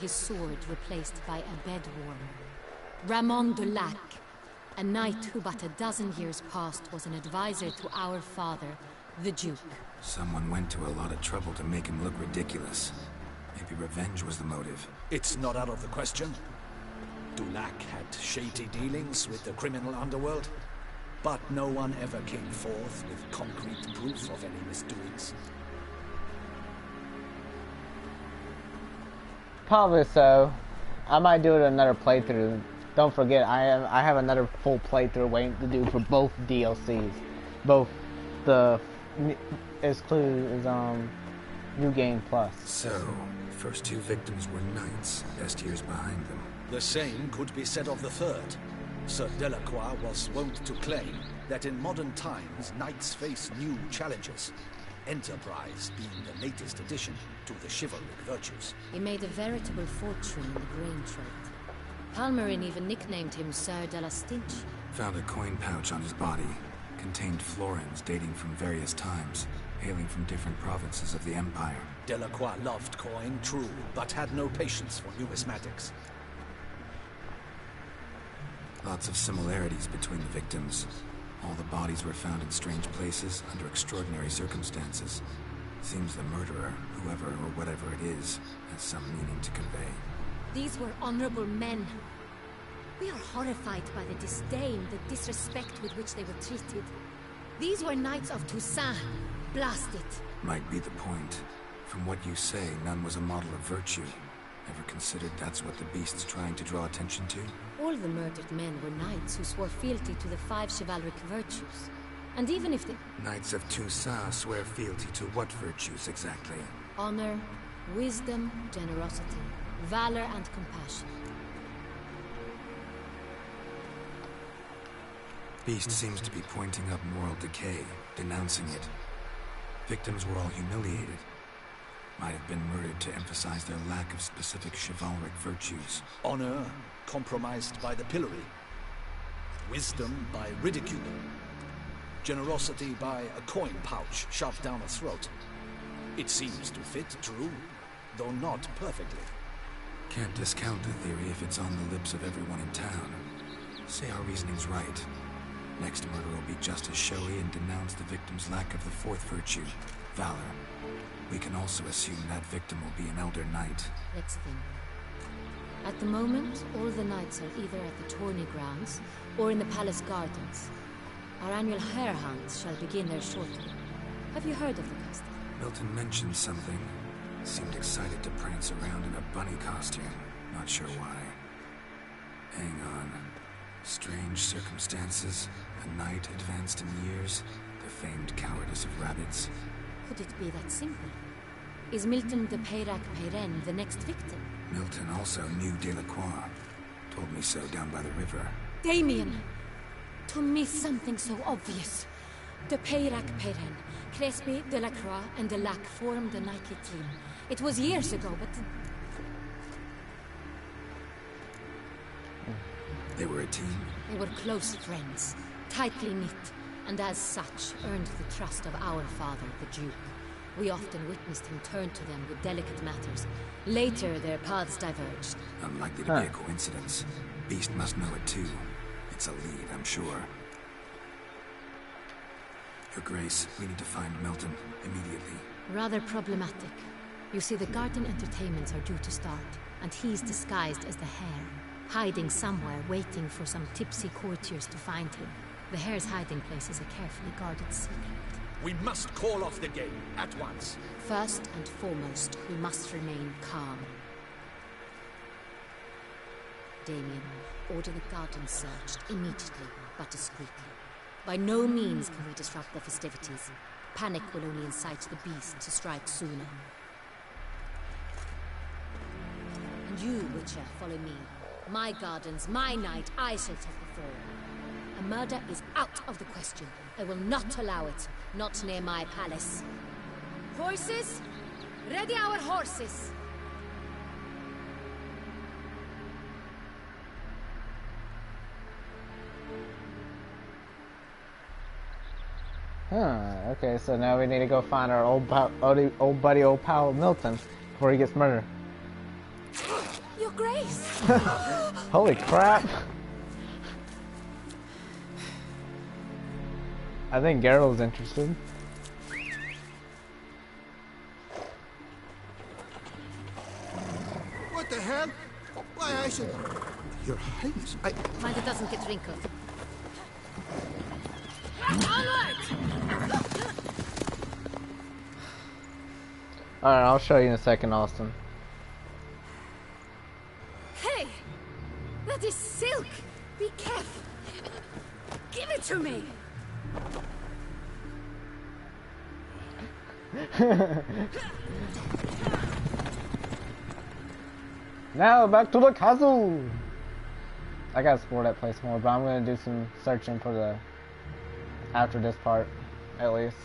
his sword replaced by a bedworm. Ramon de Lac, a knight who but a dozen years past was an advisor to our father, the Duke. Someone went to a lot of trouble to make him look ridiculous. Maybe revenge was the motive. It's not out of the question. Dulac had shady dealings with the criminal underworld, but no one ever came forth with concrete proof of any misdoings. Probably so. I might do it another playthrough. Don't forget, I have another full playthrough waiting to do for both DLCs. Both the exclude New Game Plus. So, first two victims were knights, best years behind them. The same could be said of the third. Sir Delacroix was wont to claim that in modern times knights face new challenges, enterprise being the latest addition to the chivalric virtues. He made a veritable fortune in the grain trade. Palmerin even nicknamed him Sir de la Stinch. Found a coin pouch on his body. Contained florins dating from various times, hailing from different provinces of the Empire. Delacroix loved coin, true, but had no patience for numismatics. Lots of similarities between the victims. All the bodies were found in strange places, under extraordinary circumstances. Seems the murderer, whoever or whatever it is, has some meaning to convey. These were honorable men. We are horrified by the disdain, the disrespect with which they were treated. These were knights of Toussaint. Blast it. Might be the point. From what you say, none was a model of virtue. Ever considered that's what the beast's trying to draw attention to? All the murdered men were knights who swore fealty to the 5 chivalric virtues. And even if the Knights of Toussaint swear fealty to what virtues exactly? honor, wisdom, generosity, valor, and compassion. Beast seems to be pointing up moral decay, denouncing it. Victims were all humiliated. Might have been murdered to emphasize their lack of specific chivalric virtues. Honor compromised by the pillory. Wisdom by ridicule. Generosity by a coin pouch shoved down a throat. It seems to fit true, though not perfectly. Can't discount the theory if it's on the lips of everyone in town. Say our reasoning's right. Next murder will be just as showy and denounce the victim's lack of the 4th virtue, valor. We can also assume that victim will be an elder knight. Let's think. At the moment, all the knights are either at the tourney grounds or in the palace gardens. Our annual hare hunts shall begin there shortly. Have you heard of the custom? Milton mentioned something. Seemed excited to prance around in a bunny costume. Not sure why. Hang on. Strange circumstances. A knight advanced in years. The famed cowardice of rabbits. Could it be that simple? Is Milton de Peyrac Peyren the next victim? Milton also knew Delacroix. Told me so down by the river. Damien! To miss something so obvious. De Peyrac Peyren, Crespi, Delacroix, and Delac formed a knightly team. It was years ago, but... They were a team? They were close friends, tightly knit, and as such earned the trust of our father, the Duke. We often witnessed him turn to them with delicate matters. Later, their paths diverged. Unlikely to be a coincidence. Beast must know it too. It's a lead, I'm sure. Your Grace, we need to find Milton immediately. Rather problematic. You see, the garden entertainments are due to start, and he's disguised as the hare, hiding somewhere, waiting for some tipsy courtiers to find him. The hare's hiding place is a carefully guarded secret. We must call off the game at once. First and foremost, we must remain calm. Damien, order the garden searched immediately, but discreetly. By no means can we disrupt the festivities. Panic will only incite the beast to strike sooner. And you, Witcher, follow me. My gardens, my night, I shall take the fall. A murder is out of the question. I will not allow it. Not near my palace. Voices, ready our horses! Okay, so now we need to go find our old buddy, old pal Milton, before he gets murdered. Your Grace! Holy crap! I think Geralt's interested. What the hell? Why, I should... Your Highness, Mind it doesn't get wrinkled. Alright, I'll show you in a second, Austin. Hey! That is silk! Be careful! Give it to me! Now back to the castle! I gotta explore that place more, but I'm gonna do some searching for the... after this part, at least.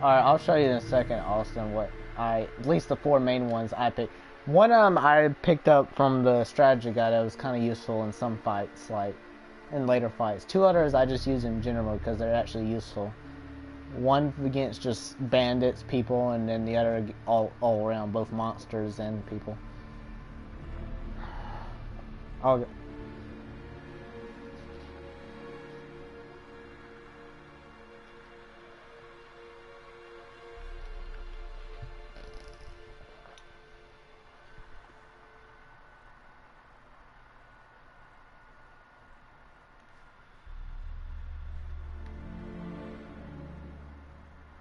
Alright, I'll show you in a second, Austin, what at least the 4 main ones I picked. One of them I picked up from the strategy guide that was kind of useful in some fights, like in later fights. 2 others I just use in general because they're actually useful. One against just bandits, people, and then the other all around, both monsters and people. Okay.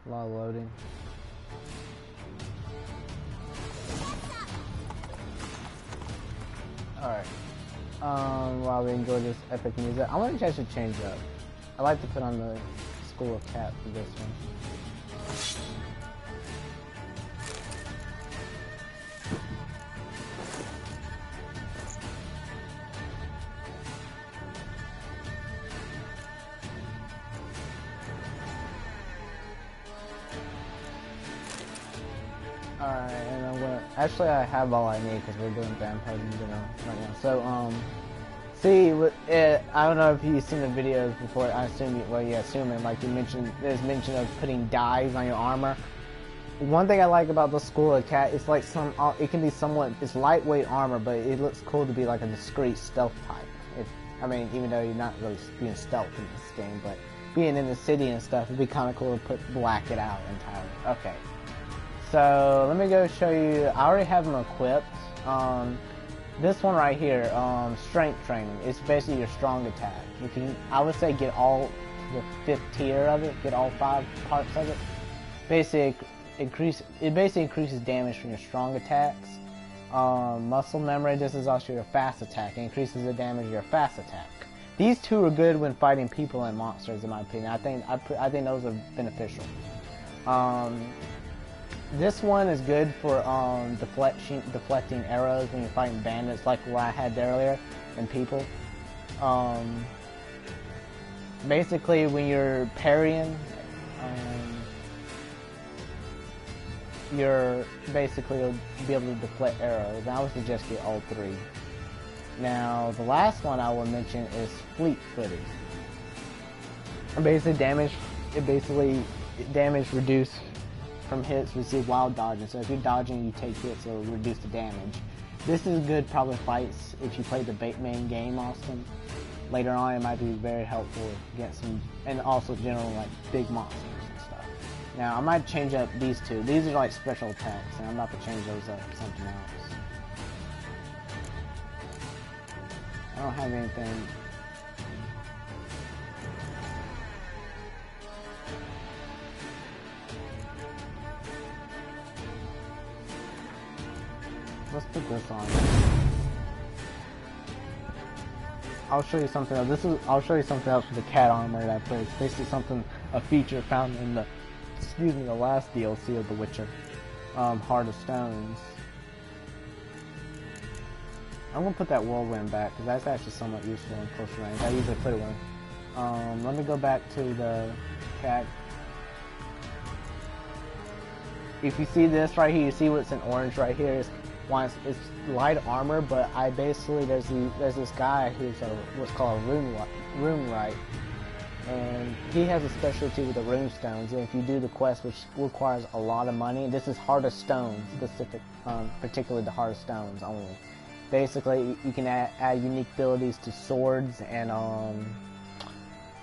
A lot of loading. Alright. While we enjoy this epic music, I want to actually change up. I like to put on the School of Cat for this one. Alright, and I'm gonna... Actually, I have all I need because we're doing vampires in general right now. So, see, I don't know if you've seen the videos before. I assume you, well, yeah, assuming, like you mentioned, there's mention of putting dyes on your armor. One thing I like about the School of Cat is like it can be somewhat, it's lightweight armor, but it looks cool to be like a discreet stealth type. I mean, even though you're not really being stealth in this game, but being in the city and stuff, it'd be kind of cool to black it out entirely. Okay. So let me go show you. I already have them equipped. This one right here, strength training. It's basically your strong attack. You can, I would say, get all the 5th tier of it. Get all 5 parts of it. It basically increases damage from your strong attacks. Muscle memory. This is also your fast attack. It increases the damage of your fast attack. These 2 are good when fighting people and monsters, in my opinion. I think those are beneficial. This one is good for deflecting arrows when you're fighting bandits, like what I had earlier, and people. Basically, when you're parrying, you're basically you'll be able to deflect arrows. And I would suggest get all 3. Now, the last one I will mention is fleet-footed. Basically damage reduced from hits received while dodging. So if you're dodging, you take hits, it'll reduce the damage. This is good probably fights if you play the main game, Austin. Later on, it might be very helpful against some, and also general like big monsters and stuff. Now I might change up these 2. These are like special attacks, and I'm about to change those up to something else. I don't have anything. Let's put this on. I'll show you something else. I'll show you something else with the cat armor that I put. It's basically a feature found in the, the last DLC of The Witcher, Heart of Stones. I'm gonna put that whirlwind back because that's actually somewhat useful in close range. I usually put it with. Let me go back to the cat. If you see this right here, you see what's in orange right here. It's light armor, but there's this guy who's what's called a rune wright, and he has a specialty with the runestones. And if you do the quest, which requires a lot of money, this is Heart of Stones specific, particularly the Heart of Stones only. Basically, you can add unique abilities to swords and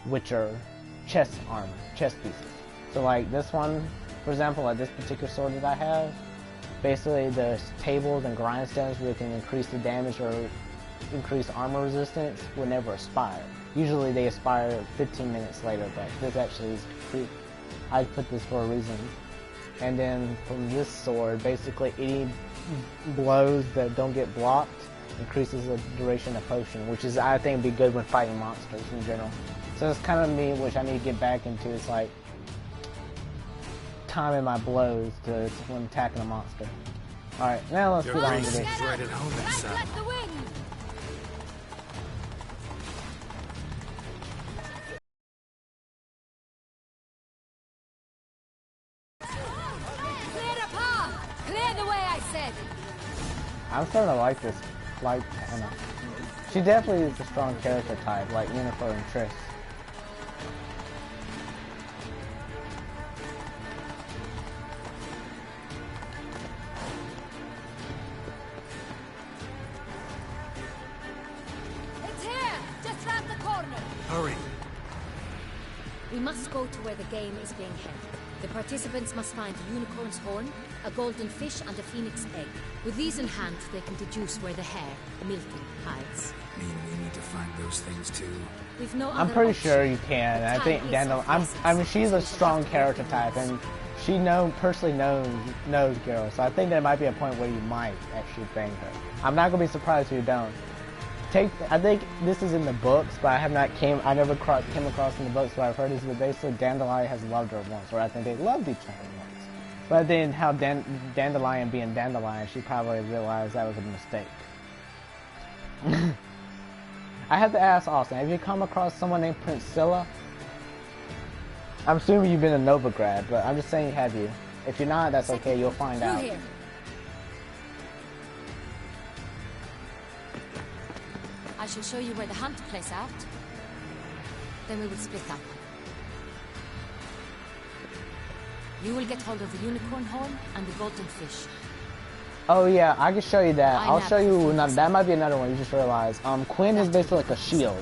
which are chest armor, chest pieces. So like this one, for example, like this particular sword that I have, basically there's tables and grindstones where you can increase the damage or increase armor resistance will never expire. Usually they expire 15 minutes later, but this actually is I put this for a reason. And then from this sword, basically any blows that don't get blocked increases the duration of potion, which is, I think, would be good when fighting monsters in general. So it's kind of me, which I need to get back into. It's like timing my blows to when attacking a monster. Alright, now let's get on to this. Right at home inside. Let the wind! Clear the path! Clear the way, I said! I'm starting to like this, like Anna. She definitely is a strong character type, like Yennefer and Triss. It's here! Just round the corner! Hurry! We must go to where the game is being held. The participants must find a unicorn's horn, a golden fish, and a phoenix egg. With these in hand, they can deduce where the hare, Milton, hides. Mean we need to find those things too? We've no I'm other pretty option. sure you can. I think Dandelion. I mean, she's a strong character type, and she personally knows Geralt. So I think there might be a point where you might actually bang her. I'm not gonna be surprised if you don't. I think this is in the books, but I never came across in the books. What I've heard is that basically Dandelion has loved her once, or I think they loved each other once. But then how Dandelion being Dandelion, she probably realized that was a mistake. I have to ask Austin, have you come across someone named Priscilla? I'm assuming you've been to Novigrad, but I'm just saying, have you? If you're not, that's okay, you'll find out. Here. I shall show you where the hunt plays out. Then we will split up. You will get hold of the unicorn horn and the golden fish. Oh yeah, I can show you that. I'll show you another. That might be another one you just realized. Quinn is basically like a shield.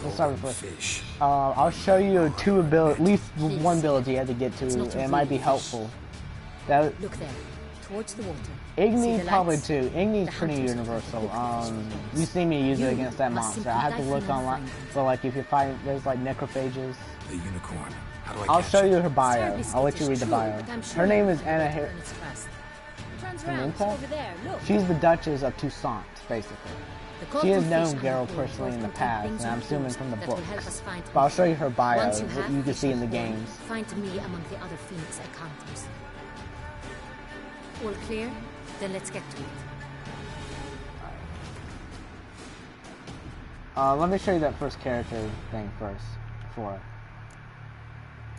Let's start with Fish. I'll show you at least one ability you have to get to, and it might be helpful. Look there, towards the water. Igni probably too. Igni's pretty universal. You see me use it against that monster. I have to look online, but like if you find there's like necrophages. The unicorn. How do I I'll catch show it? you her bio. I'll let you read the bio. Her name is Anna Pimenta. She's the Duchess of Toussaint, basically. She has known Geralt personally in the past, and I'm assuming from the books. But I'll show you her bio, what you can see in the games. Find me among the other Phoenix encounters. All clear? Then let's get to it. Let me show you that first character thing first, before.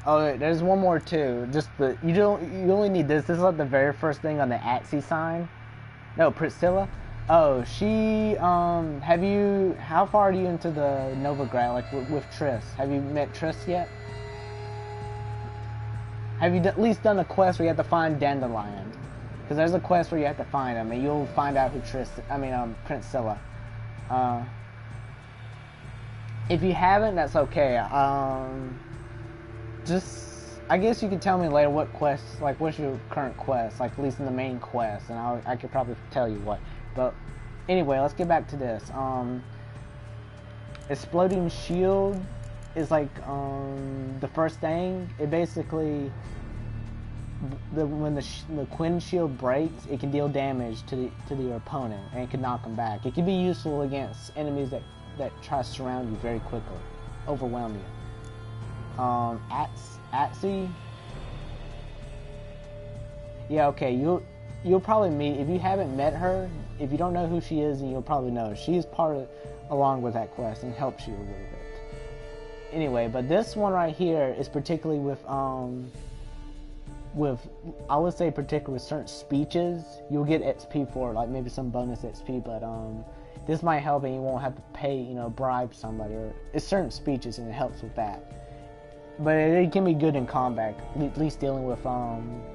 Oh, wait, there's one more too. You only need this. This is like the very first thing on the Atsi sign. No, Priscilla. Oh, she, how far are you into the Novigrad, like with Triss? Have you met Triss yet? Have you at least done a quest where you have to find Dandelion? Because there's a quest where you have to find him, and you'll find out who Priscilla. If you haven't, that's okay. I guess you can tell me later what quests, like what's your current quest, like at least in the main quest, and I could probably tell you what. But anyway, let's get back to this. Exploding Shield is like the first thing. It basically, when the Quinn Shield breaks, it can deal damage to your opponent, and it can knock them back. It can be useful against enemies that try to surround you very quickly, overwhelm you. Atsi. Yeah, okay. You'll probably meet, if you haven't met her, if you don't know who she is, then you'll probably know her. She's along with that quest and helps you a little bit. Anyway, but this one right here is particularly with I would say particularly with certain speeches, you'll get XP for it, like maybe some bonus XP, but this might help, and you won't have to pay, you know, bribe somebody, or it's certain speeches, and it helps with that. But it can be good in combat, at least dealing with